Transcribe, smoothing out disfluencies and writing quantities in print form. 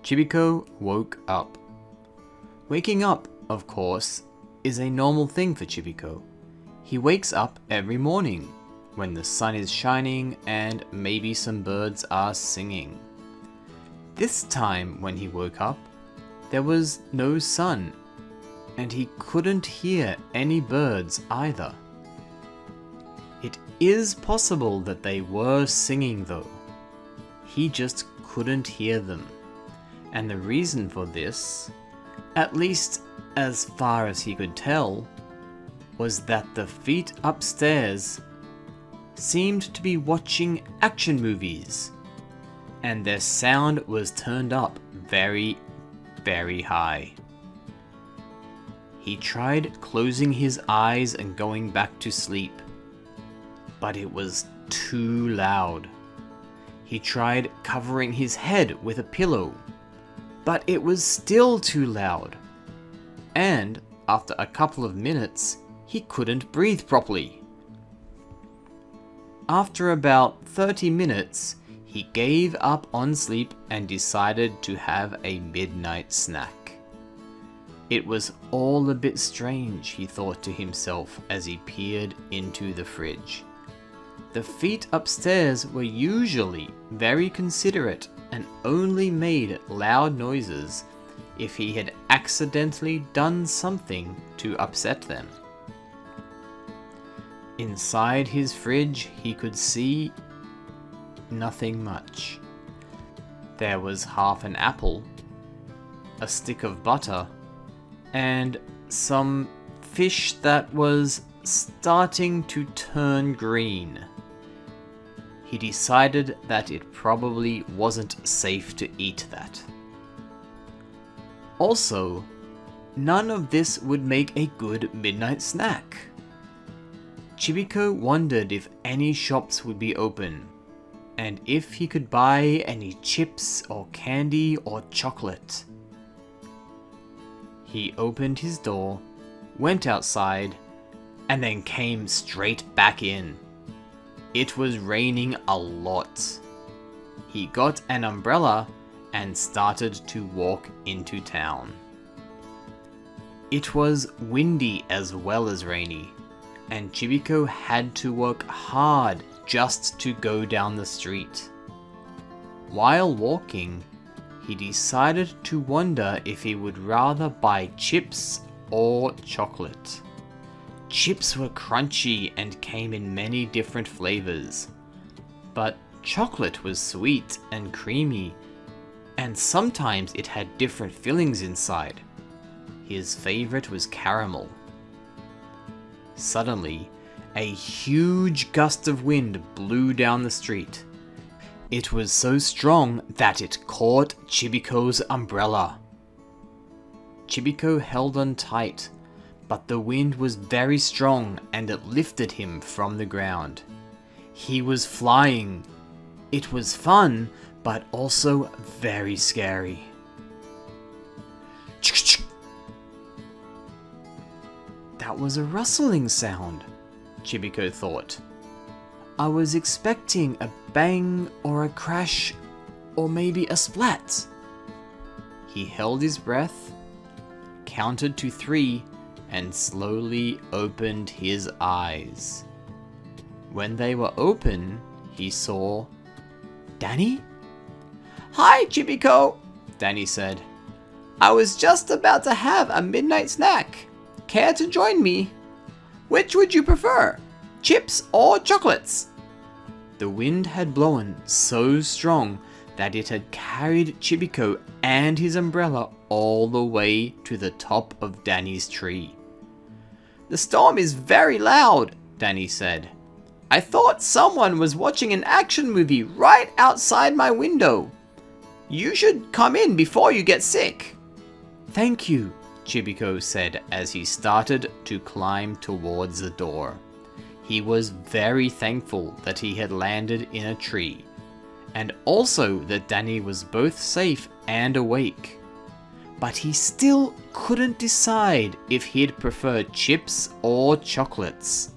Chibiko woke up. Waking up, of course, is a normal thing for Chibiko. He wakes up every morning when the sun is shining and maybe some birds are singing. This time when he woke up, there was no sun, and he couldn't hear any birds either. It is possible that they were singing though. He just couldn't hear them. And the reason for this, at least as far as he could tell, was that the feet upstairs seemed to be watching action movies, and their sound was turned up very, very high. He tried closing his eyes and going back to sleep, but it was too loud. He tried covering his head with a pillow, but it was still too loud. And after a couple of minutes, he couldn't breathe properly. After about 30 minutes, he gave up on sleep and decided to have a midnight snack. It was all a bit strange, he thought to himself as he peered into the fridge. The feet upstairs were usually very considerate and only made loud noises if he had accidentally done something to upset them. Inside his fridge, he could see nothing much. There was half an apple, a stick of butter, and some fish that was starting to turn green. He decided that it probably wasn't safe to eat that. Also, none of this would make a good midnight snack. Chibiko wondered if any shops would be open, and if he could buy any chips or candy or chocolate. He opened his door, went outside, and then came straight back in. It was raining a lot. He got an umbrella and started to walk into town. It was windy as well as rainy, and Chibiko had to work hard just to go down the street. While walking, he decided to wonder if he would rather buy chips or chocolate. Chips were crunchy and came in many different flavors, but chocolate was sweet and creamy, and sometimes it had different fillings inside. His favorite was caramel. Suddenly, a huge gust of wind blew down the street. It was so strong that it caught Chibiko's umbrella. Chibiko held on tight, but the wind was very strong and it lifted him from the ground. He was flying. It was fun, but also very scary. That was a rustling sound, Chibiko thought. I was expecting a bang or a crash or maybe a splat. He held his breath, counted to 3, and slowly opened his eyes. When they were open, he saw Danny? Hi, Chibiko, Danny said. I was just about to have a midnight snack. Care to join me? Which would you prefer, chips or chocolates? The wind had blown so strong that it had carried Chibiko and his umbrella all the way to the top of Danny's tree. The storm is very loud, Danny said. I thought someone was watching an action movie right outside my window. You should come in before you get sick. Thank you, Chibiko said as he started to climb towards the door. He was very thankful that he had landed in a tree, and also that Danny was both safe and awake. But he still couldn't decide if he'd prefer chips or chocolates.